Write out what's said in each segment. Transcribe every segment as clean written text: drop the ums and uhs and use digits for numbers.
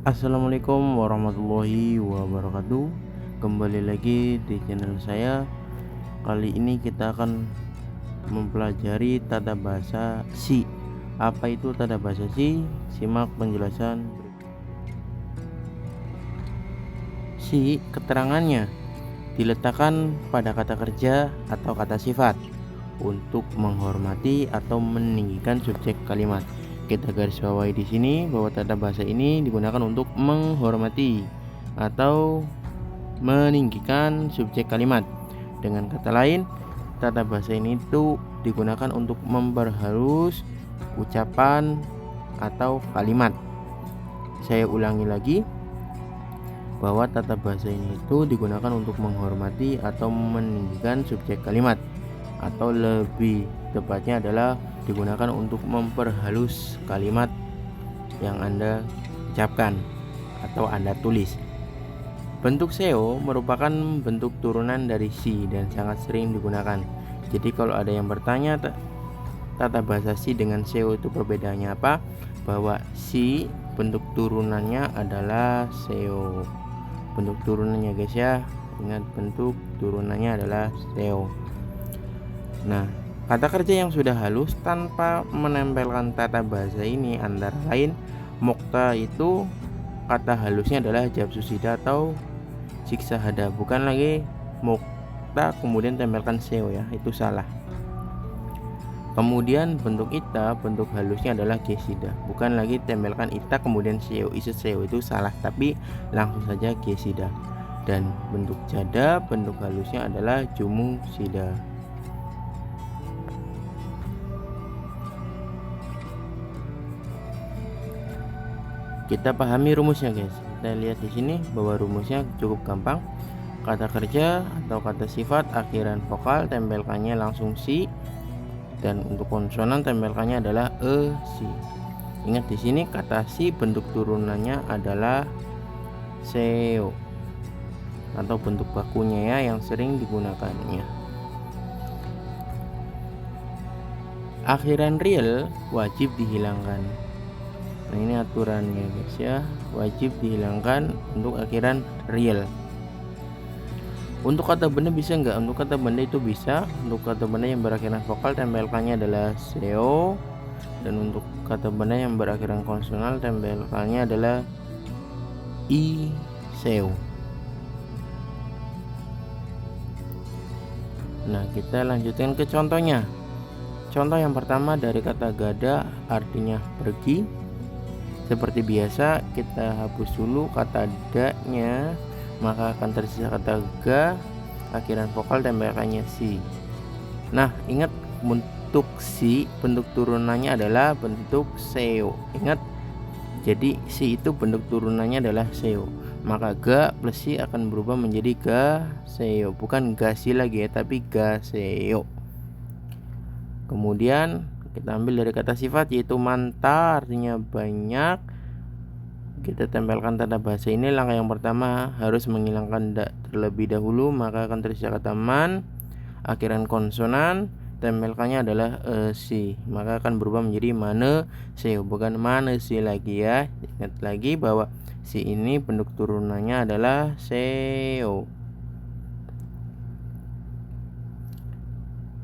Assalamualaikum warahmatullahi wabarakatuh. Kembali lagi di channel saya. Kali ini kita akan mempelajari tata bahasa si. Apa itu tata bahasa si? Simak penjelasan si. Keterangannya diletakkan pada kata kerja atau kata sifat untuk menghormati atau meninggikan subjek kalimat. Kita garis bawahi di sini bahwa tata bahasa ini digunakan untuk menghormati atau meninggikan subjek kalimat. Dengan kata lain, tata bahasa ini itu digunakan untuk memperhalus ucapan atau kalimat. Saya ulangi lagi bahwa tata bahasa ini itu digunakan untuk menghormati atau meninggikan subjek kalimat, atau lebih tepatnya adalah digunakan untuk memperhalus kalimat yang Anda ucapkan atau Anda tulis. Bentuk SEO merupakan bentuk turunan dari si dan sangat sering digunakan. Jadi kalau ada yang bertanya tata bahasa si dengan SEO itu perbedaannya apa? Bahwa si bentuk turunannya adalah SEO. Bentuk turunannya guys ya, ingat bentuk turunannya adalah SEO. Nah, kata kerja yang sudah halus tanpa menempelkan tata bahasa ini antara lain mokta, itu kata halusnya adalah japsusida atau siksa hada, bukan lagi mokta kemudian tempelkan SEO ya, itu salah. Kemudian bentuk ita, bentuk halusnya adalah gesida, bukan lagi tempelkan ita kemudian SEO, SEO itu salah, tapi langsung saja gesida. Dan bentuk jada, bentuk halusnya adalah jumu sida. Kita pahami rumusnya guys. Kita lihat di sini bahwa rumusnya cukup gampang. Kata kerja atau kata sifat akhiran vokal tempelkannya langsung si, dan untuk konsonan tempelkannya adalah si. Ingat di sini kata si bentuk turunannya adalah seo atau bentuk bakunya ya yang sering digunakannya. Akhiran real wajib dihilangkan. Nah, ini aturannya guys ya, wajib dihilangkan untuk akhiran real. Untuk kata benda bisa enggak? Untuk kata benda itu bisa. Untuk kata benda yang berakhiran vokal tempelkannya adalah seo, dan untuk kata benda yang berakhiran konsonal tempelkannya adalah i seo. Nah, kita lanjutkan ke contohnya. Contoh yang pertama dari kata gada artinya pergi. Seperti biasa kita hapus dulu kata da-nya, maka akan tersisa kata ga akhiran vokal tempelkannya si. Nah, ingat bentuk si bentuk turunannya adalah bentuk seo. Ingat, jadi si itu bentuk turunannya adalah seo, maka ga plus si akan berubah menjadi ga seo, bukan ga si lagi ya, tapi ga seo. Kemudian kita ambil dari kata sifat yaitu manta artinya banyak. Kita tempelkan tanda bahasa ini. Langkah yang pertama harus menghilangkan da terlebih dahulu, maka akan tersisa kata man akhiran konsonan tempelkannya adalah si, maka akan berubah menjadi mane seo, bukan mane si lagi ya. Ingat lagi bahwa si ini bentuk turunannya adalah seo.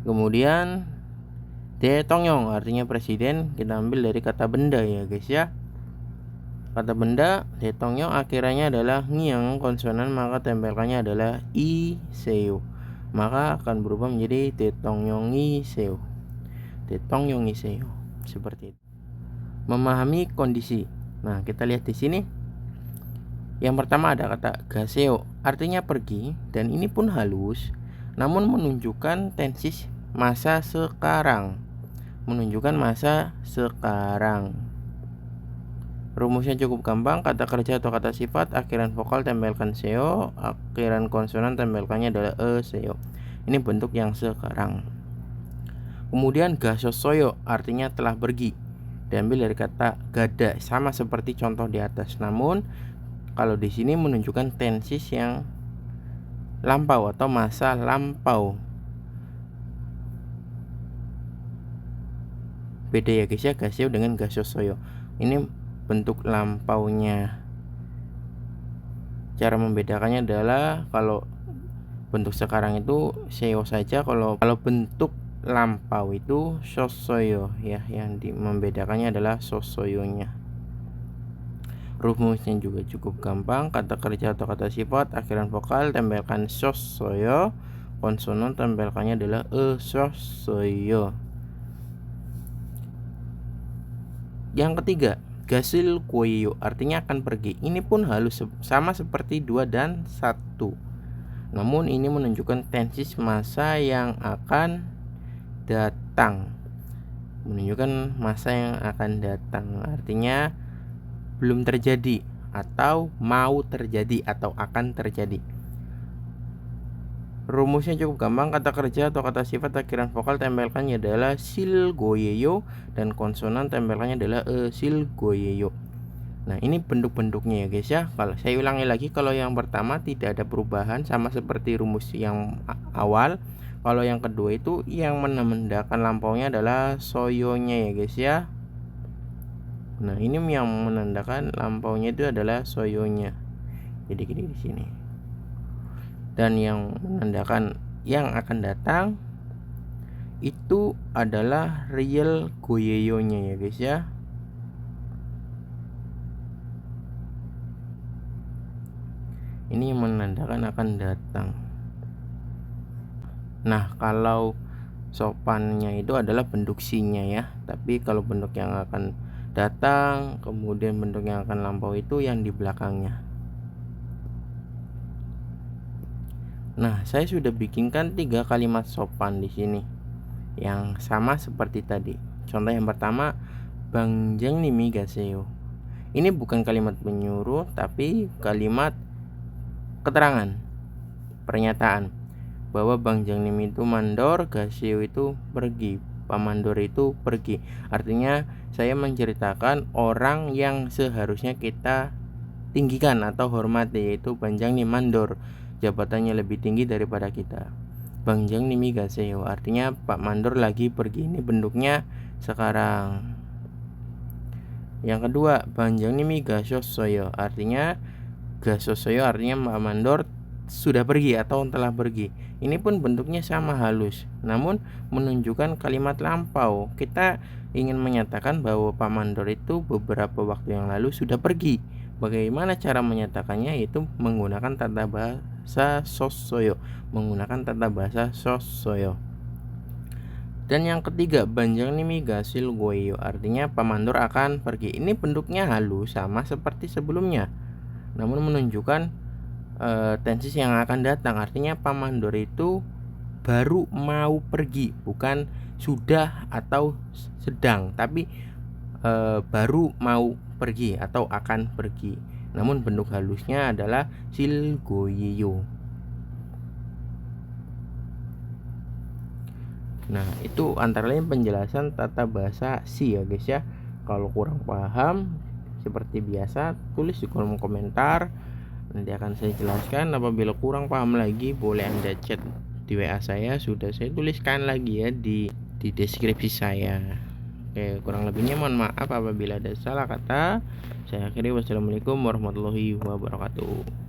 Kemudian Daetongyeong artinya presiden, kita ambil dari kata benda ya guys ya. Kata benda Daetongyeong akhirannya adalah ngiang konsonan, maka tempelkannya adalah i seo, maka akan berubah menjadi Daetongyeongi seo. Daetongyeongi seo, seperti itu. Memahami kondisi. Nah, kita lihat di sini. Yang pertama ada kata gaseo artinya pergi, dan ini pun halus namun menunjukkan tensis masa sekarang. Menunjukkan masa sekarang. Rumusnya cukup gampang. Kata kerja atau kata sifat akhiran vokal tempelkan seo, akhiran konsonan tempelkannya adalah seo. Ini bentuk yang sekarang. Kemudian gasosoyo artinya telah pergi, diambil dari kata gada, sama seperti contoh di atas, namun kalau di sini menunjukkan tensis yang lampau atau masa lampau. Beda ya guys ya, gaseo dengan gasosoyo. Ini bentuk lampaunya. cara membedakannya adalah kalau bentuk sekarang itu seo saja, kalau bentuk lampau itu sosoyo ya. Yang membedakannya adalah sosoyonya. Rumusnya juga cukup gampang. Kata kerja atau kata sifat akhiran vokal tempelkan sosoyo, konsonan tempelkannya adalah sosoyo. Yang ketiga, gasil kueyo artinya akan pergi. Ini pun halus sama seperti 2 dan 1. Namun ini menunjukkan tensi masa yang akan datang. Menunjukkan masa yang akan datang. Artinya belum terjadi atau mau terjadi atau akan terjadi. Rumusnya cukup gampang. Kata kerja atau kata sifat akhiran vokal tempelkannya adalah sil goyeyo dan konsonan tempelkannya adalah sil goyeyo. Nah, ini bentuk-bentuknya ya guys ya. Kalau saya ulangi lagi, kalau yang pertama tidak ada perubahan sama seperti rumus yang awal. Kalau yang kedua itu yang menandakan lampaunya adalah soyonya ya guys ya. Nah, ini yang menandakan lampaunya itu adalah soyonya. Jadi gini di sini. Dan yang menandakan yang akan datang itu adalah real goyeyonya ya guys ya. Ini yang menandakan akan datang. Nah, kalau sopannya itu adalah bentuk sinya ya. Tapi kalau bentuk yang akan datang, kemudian bentuk yang akan lampau itu yang di belakangnya. Nah, saya sudah bikinkan 3 kalimat sopan di sini yang sama seperti tadi. Contoh yang pertama, bangjang nimi gaseo. Ini bukan kalimat menyuruh tapi kalimat keterangan, pernyataan bahwa bangjang nimi itu mandor, gaseo itu pergi, pamandor itu pergi. Artinya saya menceritakan orang yang seharusnya kita tinggikan atau hormati, yaitu bangjang nimi mandor. Jabatannya lebih tinggi daripada kita. Bangjang nimi gaseo artinya Pak Mandor lagi pergi. Ini bentuknya sekarang. Yang kedua, bangjang nimi gasosoyo artinya gasosoyo artinya Pak Mandor sudah pergi atau telah pergi. Ini pun bentuknya sama halus, namun menunjukkan kalimat lampau. Kita ingin menyatakan bahwa Pak Mandor itu beberapa waktu yang lalu sudah pergi. Bagaimana cara menyatakannya? Yaitu menggunakan tata bahasa sosoyo, Dan yang ketiga, banjang nimi gasil goyo artinya Pak Mandor akan pergi. Ini bentuknya halus sama seperti sebelumnya, namun menunjukkan tensi yang akan datang. Artinya Pak Mandor itu baru mau pergi, bukan sudah atau sedang, tapi baru mau pergi atau akan pergi. Namun bentuk halusnya adalah silgoyeyo. Nah, itu antara lain penjelasan tata bahasa si ya guys ya. Kalau kurang paham seperti biasa tulis di kolom komentar, nanti akan saya jelaskan. Apabila kurang paham lagi boleh Anda chat di WA saya, sudah saya tuliskan lagi ya di deskripsi saya. Oke, kurang lebihnya mohon maaf apabila ada salah kata. Saya akhiri, wassalamualaikum warahmatullahi wabarakatuh.